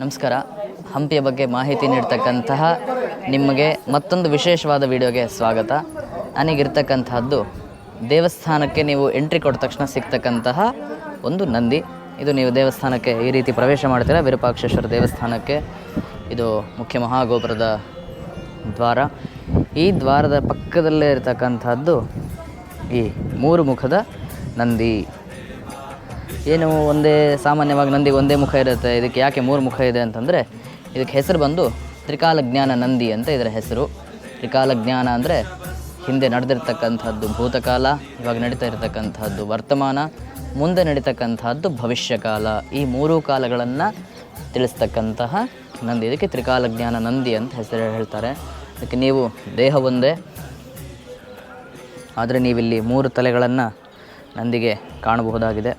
ನಮಸ್ಕಾರ. ಹಂಪಿಯ ಬಗ್ಗೆ ಮಾಹಿತಿ ನೀಡ್ತಕ್ಕಂತಹ ನಿಮಗೆ ಮತ್ತೊಂದು ವಿಶೇಷವಾದ ವಿಡಿಯೋಗೆ ಸ್ವಾಗತ. ನನಗಿರ್ತಕ್ಕಂತಹದ್ದು ದೇವಸ್ಥಾನಕ್ಕೆ ನೀವು ಎಂಟ್ರಿ ಕೊಟ್ಟ ತಕ್ಷಣ ಸಿಗ್ತಕ್ಕಂತಹ ಒಂದು ನಂದಿ. ಇದು ನೀವು ದೇವಸ್ಥಾನಕ್ಕೆ ಈ ರೀತಿ ಪ್ರವೇಶ ಮಾಡ್ತೀರಾ, ವಿರೂಪಾಕ್ಷೇಶ್ವರ ದೇವಸ್ಥಾನಕ್ಕೆ. ಇದು ಮುಖ್ಯ ಮಹಾಗೋಪುರದ ದ್ವಾರ. ಈ ದ್ವಾರದ ಪಕ್ಕದಲ್ಲೇ ಇರತಕ್ಕಂಥದ್ದು ಈ ಮೂರು ಮುಖದ ನಂದಿ. ಏನು ಸಾಮಾನ್ಯವಾಗಿ ನಂದಿಗೆ ಒಂದೇ ಮುಖ ಇರುತ್ತೆ. ಇದಕ್ಕೆ ಯಾಕೆ ಮೂರು ಮುಖ ಇದೆ ಅಂತಂದರೆ, ಇದಕ್ಕೆ ಹೆಸರು ಬಂದು ತ್ರಿಕಾಲಜ್ಞಾನ ನಂದಿ ಅಂತ ಇದರ ಹೆಸರು. ತ್ರಿಕಾಲಜ್ಞಾನ ಅಂದರೆ ಹಿಂದೆ ನಡೆದಿರ್ತಕ್ಕಂಥದ್ದು ಭೂತಕಾಲ, ಇವಾಗ ನಡೀತಾ ಇರತಕ್ಕಂಥದ್ದು ವರ್ತಮಾನ, ಮುಂದೆ ನಡೀತಕ್ಕಂಥದ್ದು ಭವಿಷ್ಯಕಾಲ. ಈ ಮೂರೂ ಕಾಲಗಳನ್ನು ತಿಳಿಸ್ತಕ್ಕಂತಹ ನಂದಿ. ಇದಕ್ಕೆ ತ್ರಿಕಾಲಜ್ಞಾನ ನಂದಿ ಅಂತ ಹೆಸರು ಹೇಳ್ತಾರೆ. ಅದಕ್ಕೆ ನೀವು ದೇಹ ಒಂದೇ, ಆದರೆ ನೀವಿಲ್ಲಿ ಮೂರು ತಲೆಗಳನ್ನು ನಂದಿಗೆ ಕಾಣಬಹುದಾಗಿದೆ.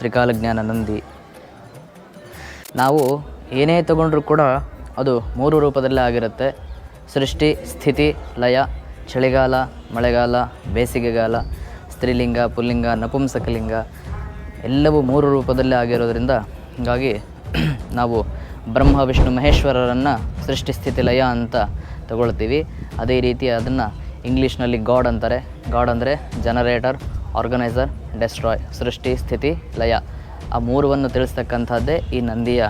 ತ್ರಿಕಾಲಜ್ಞಾನ ನಂದಿ. ನಾವು ಏನೇ ತಗೊಂಡ್ರೂ ಕೂಡ ಅದು ಮೂರು ರೂಪದಲ್ಲೇ ಆಗಿರುತ್ತೆ. ಸೃಷ್ಟಿ, ಸ್ಥಿತಿ, ಲಯ. ಚಳಿಗಾಲ, ಮಳೆಗಾಲ, ಬೇಸಿಗೆಗಾಲ, ಸ್ತ್ರೀಲಿಂಗ, ಪುಲ್ಲಿಂಗ, ನಪುಂಸಕಲಿಂಗ ಎಲ್ಲವೂ ಮೂರು ರೂಪದಲ್ಲೇ ಆಗಿರೋದ್ರಿಂದ ಹೀಗಾಗಿ ನಾವು ಬ್ರಹ್ಮ, ವಿಷ್ಣು, ಮಹೇಶ್ವರರನ್ನು ಸೃಷ್ಟಿ, ಸ್ಥಿತಿ, ಲಯ ಅಂತ ತಗೊಳ್ತೀವಿ. ಅದೇ ರೀತಿ ಅದನ್ನು ಇಂಗ್ಲೀಷ್ನಲ್ಲಿ ಗಾಡ್ ಅಂತಾರೆ. ಗಾಡ್ ಅಂದರೆ ಜನರೇಟರ್, ಆರ್ಗನೈಸರ್, ಡೆಸ್ಟ್ರಾಯ್. ಸೃಷ್ಟಿ, ಸ್ಥಿತಿ, ಲಯ ಆ ಮೂರನ್ನು ತಿಳಿಸ್ತಕ್ಕಂಥದ್ದೇ ಈ ನಂದಿಯ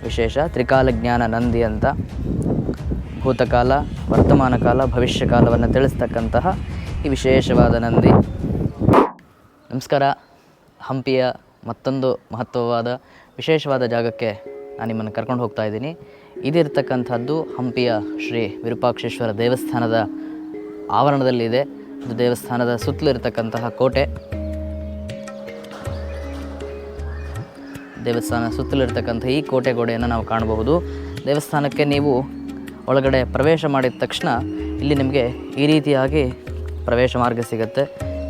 ವಿಶೇಷ. ತ್ರಿಕಾಲಜ್ಞಾನ ನಂದಿ ಅಂತ. ಭೂತಕಾಲ, ವರ್ತಮಾನ ಕಾಲ, ಭವಿಷ್ಯಕಾಲವನ್ನು ತಿಳಿಸ್ತಕ್ಕಂತಹ ಈ ವಿಶೇಷವಾದ ನಂದಿ. ನಮಸ್ಕಾರ. ಹಂಪಿಯ ಮತ್ತೊಂದು ಮಹತ್ವವಾದ ವಿಶೇಷವಾದ ಜಾಗಕ್ಕೆ ನಾನು ನಿಮ್ಮನ್ನು ಕರ್ಕೊಂಡು ಹೋಗ್ತಾ ಇದ್ದೀನಿ. ಇದಿರ್ತಕ್ಕಂಥದ್ದು ಹಂಪಿಯ ಶ್ರೀ ವಿರೂಪಾಕ್ಷೇಶ್ವರ ದೇವಸ್ಥಾನದ ಆವರಣದಲ್ಲಿದೆ. ಇದು ದೇವಸ್ಥಾನದ ಸುತ್ತಲೂ ಇರತಕ್ಕಂತಹ ಕೋಟೆ. ದೇವಸ್ಥಾನ ಸುತ್ತಲಿರ್ತಕ್ಕಂಥ ಈ ಕೋಟೆ ಗೋಡೆಯನ್ನು ನಾವು ಕಾಣಬಹುದು. ದೇವಸ್ಥಾನಕ್ಕೆ ನೀವು ಒಳಗಡೆ ಪ್ರವೇಶ ಮಾಡಿದ ತಕ್ಷಣ ಇಲ್ಲಿ ನಿಮಗೆ ಈ ರೀತಿಯಾಗಿ ಪ್ರವೇಶ ಮಾರ್ಗ ಸಿಗುತ್ತೆ.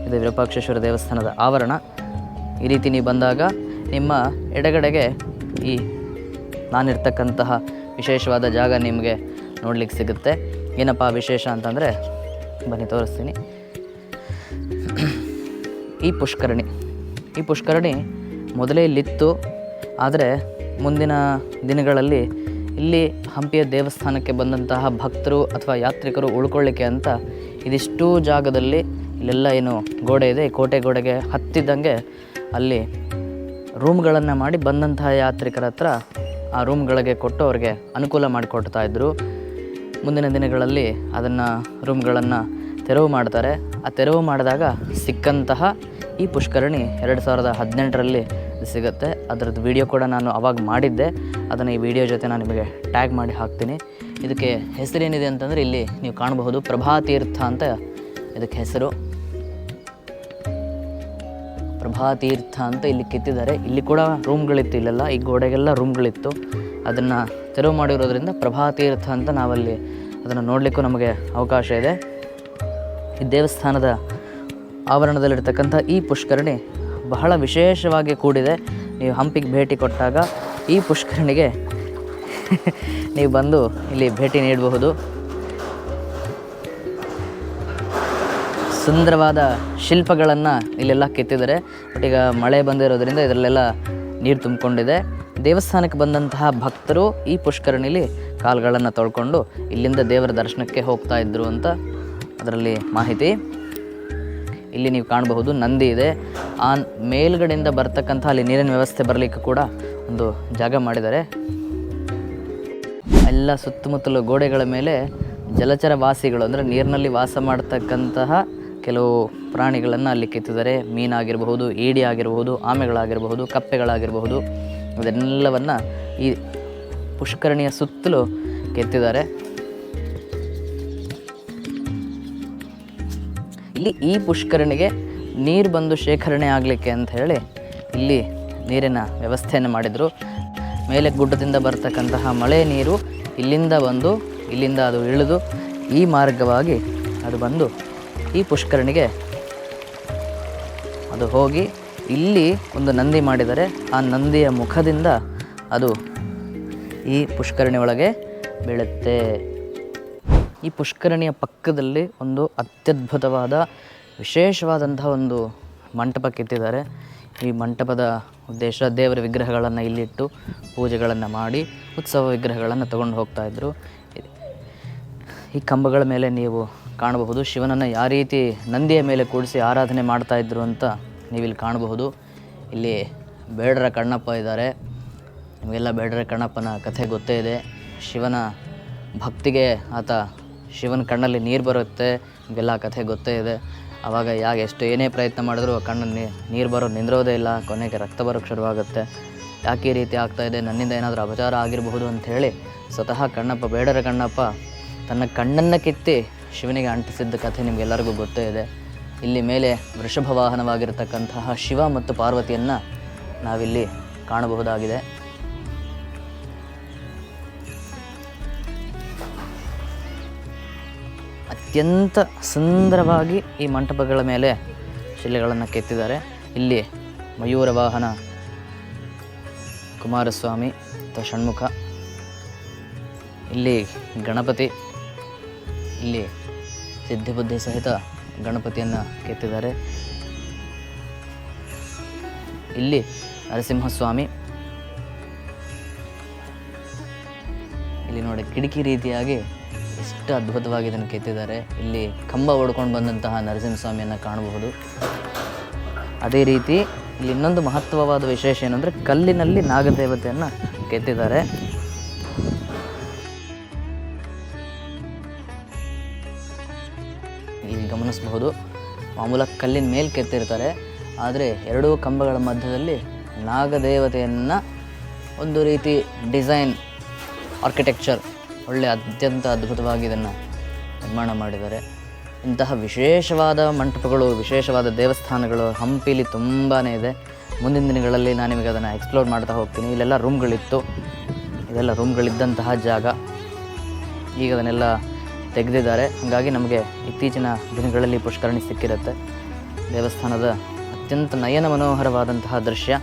ಇದು ವಿರೂಪಾಕ್ಷೇಶ್ವರ ದೇವಸ್ಥಾನದ ಆವರಣ. ಈ ರೀತಿ ನೀವು ಬಂದಾಗ ನಿಮ್ಮ ಎಡಗಡೆಗೆ ಈ ನಾನಿರ್ತಕ್ಕಂತಹ ವಿಶೇಷವಾದ ಜಾಗ ನಿಮಗೆ ನೋಡಲಿಕ್ಕೆ ಸಿಗುತ್ತೆ. ಏನಪ್ಪ ವಿಶೇಷ ಅಂತಂದರೆ ಬನ್ನಿ ತೋರಿಸ್ತೀನಿ. ಈ ಪುಷ್ಕರಣಿ ಮೊದಲೇ ಇಲ್ಲಿತ್ತು. ಆದರೆ ಮುಂದಿನ ದಿನಗಳಲ್ಲಿ ಇಲ್ಲಿ ಹಂಪಿಯ ದೇವಸ್ಥಾನಕ್ಕೆ ಬಂದಂತಹ ಭಕ್ತರು ಅಥವಾ ಯಾತ್ರಿಕರು ಉಳ್ಕೊಳ್ಳಿಕ್ಕೆ ಅಂತ ಇದಿಷ್ಟು ಜಾಗದಲ್ಲಿ ಇಲ್ಲೆಲ್ಲ ಏನು ಗೋಡೆ ಇದೆ, ಕೋಟೆ ಗೋಡೆಗೆ ಹತ್ತಿದ್ದಂಗೆ ಅಲ್ಲಿ ರೂಮ್ಗಳನ್ನು ಮಾಡಿ ಬಂದಂತಹ ಯಾತ್ರಿಕರ ಹತ್ರ ಆ ರೂಮ್ಗಳಿಗೆ ಕೊಟ್ಟು ಅವ್ರಿಗೆ ಅನುಕೂಲ ಮಾಡಿಕೊಡ್ತಾಯಿದ್ರು. ಮುಂದಿನ ದಿನಗಳಲ್ಲಿ ಅದನ್ನು ರೂಮ್ಗಳನ್ನು ತೆರವು ಮಾಡ್ತಾರೆ. ಆ ತೆರವು ಮಾಡಿದಾಗ ಸಿಕ್ಕಂತಹ ಈ ಪುಷ್ಕರಣಿ 2018ರಲ್ಲಿ ಸಿಗುತ್ತೆ. ಅದರದ್ದು ವಿಡಿಯೋ ಕೂಡ ನಾನು ಅವಾಗ ಮಾಡಿದ್ದೆ. ಅದನ್ನು ಈ ವಿಡಿಯೋ ಜೊತೆ ನಾನು ನಿಮಗೆ ಟ್ಯಾಗ್ ಮಾಡಿ ಹಾಕ್ತೀನಿ. ಇದಕ್ಕೆ ಹೆಸರೇನಿದೆ ಅಂತಂದರೆ ಇಲ್ಲಿ ನೀವು ಕಾಣಬಹುದು, ಪ್ರಭಾತೀರ್ಥ ಅಂತ ಇದಕ್ಕೆ ಹೆಸರು. ಪ್ರಭಾತೀರ್ಥ ಅಂತ ಇಲ್ಲಿ ಕೆತ್ತಿದ್ದಾರೆ. ಇಲ್ಲಿ ಕೂಡ ರೂಮ್ಗಳಿತ್ತು. ಇಲ್ಲೆಲ್ಲ ಈ ಗೋಡೆಗೆಲ್ಲ ರೂಮ್ಗಳಿತ್ತು. ಅದನ್ನು ತೆರವು ಮಾಡಿರೋದ್ರಿಂದ ಪ್ರಭಾತೀರ್ಥ ಅಂತ ನಾವಲ್ಲಿ ಅದನ್ನು ನೋಡಲಿಕ್ಕೂ ನಮಗೆ ಅವಕಾಶ ಇದೆ. ಈ ದೇವಸ್ಥಾನದ ಆವರಣದಲ್ಲಿರ್ತಕ್ಕಂಥ ಈ ಪುಷ್ಕರಣಿ ಬಹಳ ವಿಶೇಷವಾಗಿ ಕೂಡಿದೆ. ನೀವು ಹಂಪಿಗೆ ಭೇಟಿ ಕೊಟ್ಟಾಗ ಈ ಪುಷ್ಕರಣಿಗೆ ನೀವು ಬಂದು ಇಲ್ಲಿ ಭೇಟಿ ನೀಡಬಹುದು. ಸುಂದರವಾದ ಶಿಲ್ಪಗಳನ್ನು ಇಲ್ಲೆಲ್ಲ ಕೆತ್ತಿದ್ದಾರೆ. ಬಟ್ ಈಗ ಮಳೆ ಬಂದಿರೋದ್ರಿಂದ ಇದರಲ್ಲೆಲ್ಲ ನೀರು ತುಂಬಿಕೊಂಡಿದೆ. ದೇವಸ್ಥಾನಕ್ಕೆ ಬಂದಂತಹ ಭಕ್ತರು ಈ ಪುಷ್ಕರಣಿಲಿ ಕಾಲುಗಳನ್ನು ತೊಳ್ಕೊಂಡು ಇಲ್ಲಿಂದ ದೇವರ ದರ್ಶನಕ್ಕೆ ಹೋಗ್ತಾ ಇದ್ದರು ಅಂತ ಅದರಲ್ಲಿ ಮಾಹಿತಿ. ಇಲ್ಲಿ ನೀವು ಕಾಣಬಹುದು ನಂದಿ ಇದೆ. ಆ ಮೇಲ್ಗಡೆಯಿಂದ ಬರ್ತಕ್ಕಂಥ ಅಲ್ಲಿ ನೀರಿನ ವ್ಯವಸ್ಥೆ ಬರಲಿಕ್ಕೆ ಕೂಡ ಒಂದು ಜಾಗ ಮಾಡಿದ್ದಾರೆ. ಎಲ್ಲ ಸುತ್ತಮುತ್ತಲು ಗೋಡೆಗಳ ಮೇಲೆ ಜಲಚರ ವಾಸಿಗಳು ಅಂದರೆ ನೀರಿನಲ್ಲಿ ವಾಸ ಮಾಡ್ತಕ್ಕಂತಹ ಕೆಲವು ಪ್ರಾಣಿಗಳನ್ನು ಅಲ್ಲಿ ಕೆತ್ತಿದ್ದಾರೆ. ಮೀನಾಗಿರಬಹುದು, ಏಡಿ ಆಗಿರಬಹುದು, ಆಮೆಗಳಾಗಿರಬಹುದು, ಕಪ್ಪೆಗಳಾಗಿರಬಹುದು. ಇದೆಲ್ಲವನ್ನು ಈ ಪುಷ್ಕರಣಿಯ ಸುತ್ತಲೂ ಕೆತ್ತಿದ್ದಾರೆ. ಇಲ್ಲಿ ಈ ಪುಷ್ಕರಣಿಗೆ ನೀರು ಬಂದು ಶೇಖರಣೆ ಆಗಲಿಕ್ಕೆ ಅಂತ ಹೇಳಿ ಇಲ್ಲಿ ನೀರಿನ ವ್ಯವಸ್ಥೆಯನ್ನು ಮಾಡಿದರು. ಮೇಲೆ ಗುಡ್ಡದಿಂದ ಬರ್ತಕ್ಕಂತಹ ಮಳೆ ನೀರು ಇಲ್ಲಿಂದ ಬಂದು ಇಲ್ಲಿಂದ ಅದು ಇಳಿದು ಈ ಮಾರ್ಗವಾಗಿ ಅದು ಬಂದು ಈ ಪುಷ್ಕರಣಿಗೆ ಅದು ಹೋಗಿ ಇಲ್ಲಿ ಒಂದು ನಂದಿ ಮಾಡಿದರೆ ಆ ನಂದಿಯ ಮುಖದಿಂದ ಅದು ಈ ಪುಷ್ಕರಣಿ ಒಳಗೆ ಬೀಳುತ್ತೆ. ಈ ಪುಷ್ಕರಣಿಯ ಪಕ್ಕದಲ್ಲಿ ಒಂದು ಅತ್ಯದ್ಭುತವಾದ ವಿಶೇಷವಾದಂಥ ಒಂದು ಮಂಟಪ ಕೆತ್ತಿದ್ದಾರೆ. ಈ ಮಂಟಪದ ಉದ್ದೇಶ ದೇವರ ವಿಗ್ರಹಗಳನ್ನು ಇಲ್ಲಿಟ್ಟು ಪೂಜೆಗಳನ್ನು ಮಾಡಿ ಉತ್ಸವ ವಿಗ್ರಹಗಳನ್ನು ತಗೊಂಡು ಹೋಗ್ತಾಯಿದ್ರು. ಈ ಕಂಬಗಳ ಮೇಲೆ ನೀವು ಕಾಣಬಹುದು ಶಿವನನ್ನು ಯಾವ ರೀತಿ ನಂದಿಯ ಮೇಲೆ ಕೂಡಿಸಿ ಆರಾಧನೆ ಮಾಡ್ತಾಯಿದ್ರು ಅಂತ ನೀವಿಲ್ಲಿ ಕಾಣಬಹುದು. ಇಲ್ಲಿ ಬೇಡರ ಕಣ್ಣಪ್ಪ ಇದ್ದಾರೆ. ನಿಮಗೆಲ್ಲ ಬೇಡರ ಕಣ್ಣಪ್ಪನ ಕಥೆ ಗೊತ್ತೇ ಇದೆ. ಶಿವನ ಭಕ್ತಿಗೆ ಆತ ಶಿವನ ಕಣ್ಣಲ್ಲಿ ನೀರು ಬರುತ್ತೆ, ನಿಮಗೆಲ್ಲ ಕಥೆ ಗೊತ್ತೇ ಇದೆ. ಆವಾಗ ಎಷ್ಟು ಏನೇ ಪ್ರಯತ್ನ ಮಾಡಿದ್ರೂ ಕಣ್ಣಲ್ಲಿ ನೀರು ಬರೋದು ನಿಂದ್ರೋದೇ ಇಲ್ಲ, ಕೊನೆಗೆ ರಕ್ತ ಬರೋಕ್ಕೆ ಶುರುವಾಗುತ್ತೆ. ಯಾಕೆ ಈ ರೀತಿ ಆಗ್ತಾಯಿದೆ, ನನ್ನಿಂದ ಏನಾದರೂ ಅಪಚಾರ ಆಗಿರಬಹುದು ಅಂಥೇಳಿ ಸ್ವತಃ ಕಣ್ಣಪ್ಪ ಬೇಡರ ಕಣ್ಣಪ್ಪ ತನ್ನ ಕಣ್ಣನ್ನು ಕಿತ್ತಿ ಶಿವನಿಗೆ ಅಂಟಿಸಿದ್ದ ಕಥೆ ನಿಮಗೆಲ್ಲರಿಗೂ ಗೊತ್ತೇ ಇದೆ. ಇಲ್ಲಿ ಮೇಲೆ ವೃಷಭ ವಾಹನವಾಗಿರತಕ್ಕಂತಹ ಶಿವ ಮತ್ತು ಪಾರ್ವತಿಯನ್ನು ನಾವಿಲ್ಲಿ ಕಾಣಬಹುದಾಗಿದೆ. ಅತ್ಯಂತ ಸುಂದರವಾಗಿ ಈ ಮಂಟಪಗಳ ಮೇಲೆ ಶಿಲೆಗಳನ್ನು ಕೆತ್ತಿದ್ದಾರೆ. ಇಲ್ಲಿ ಮಯೂರ ವಾಹನ ಕುಮಾರಸ್ವಾಮಿ ಅಥವಾ ಷಣ್ಮುಖ, ಇಲ್ಲಿ ಗಣಪತಿ, ಇಲ್ಲಿ ಸಿದ್ಧಿಬುದ್ಧಿ ಸಹಿತ ಗಣಪತಿಯನ್ನು ಕೆತ್ತಿದ್ದಾರೆ. ಇಲ್ಲಿ ನರಸಿಂಹಸ್ವಾಮಿ, ಇಲ್ಲಿ ನೋಡಿ ಕಿಟಕಿ ರೀತಿಯಾಗಿ ಎಷ್ಟು ಅದ್ಭುತವಾಗಿ ಇದನ್ನು ಕೆತ್ತಿದ್ದಾರೆ. ಇಲ್ಲಿ ಕಂಬ ಹೊಡ್ಕೊಂಡು ಬಂದಂತಹ ನರಸಿಂಹಸ್ವಾಮಿಯನ್ನು ಕಾಣಬಹುದು. ಅದೇ ರೀತಿ ಇಲ್ಲಿ ಇನ್ನೊಂದು ಮಹತ್ವವಾದ ವಿಶೇಷ ಏನಂದರೆ ಕಲ್ಲಿನಲ್ಲಿ ನಾಗದೇವತೆಯನ್ನು ಕೆತ್ತಿದ್ದಾರೆ. ಇಲ್ಲಿ ಗಮನಿಸಬಹುದು, ಮಾಮೂಲ ಕಲ್ಲಿನ ಮೇಲೆ ಕೆತ್ತಿರ್ತಾರೆ, ಆದರೆ ಎರಡೂ ಕಂಬಗಳ ಮಧ್ಯದಲ್ಲಿ ನಾಗದೇವತೆಯನ್ನು ಒಂದು ರೀತಿ ಡಿಸೈನ್ ಆರ್ಕಿಟೆಕ್ಚರ್ ಒಳ್ಳೆ ಅತ್ಯಂತ ಅದ್ಭುತವಾಗಿ ಇದನ್ನು ನಿರ್ಮಾಣ ಮಾಡಿದ್ದಾರೆ. ಇಂತಹ ವಿಶೇಷವಾದ ಮಂಟಪಗಳು, ವಿಶೇಷವಾದ ದೇವಸ್ಥಾನಗಳು ಹಂಪಿಲಿ ತುಂಬಾ ಇದೆ. ಮುಂದಿನ ದಿನಗಳಲ್ಲಿ ನಾನು ನಿಮಗೆ ಅದನ್ನು ಎಕ್ಸ್ಪ್ಲೋರ್ ಮಾಡ್ತಾ ಹೋಗ್ತೀನಿ. ಇಲ್ಲೆಲ್ಲ ರೂಮ್ಗಳಿತ್ತು, ಇದೆಲ್ಲ ರೂಮ್ಗಳಿದ್ದಂತಹ ಜಾಗ. ಈಗ ಅದನ್ನೆಲ್ಲ ತೆಗೆದಿದ್ದಾರೆ. ಹಾಗಾಗಿ ನಮಗೆ ಇತ್ತೀಚಿನ ದಿನಗಳಲ್ಲಿ ಪುಷ್ಕರಣಿ ಸಿಕ್ಕಿರುತ್ತೆ. ದೇವಸ್ಥಾನದ ಅತ್ಯಂತ ನಯನ ಮನೋಹರವಾದಂತಹ ದೃಶ್ಯ.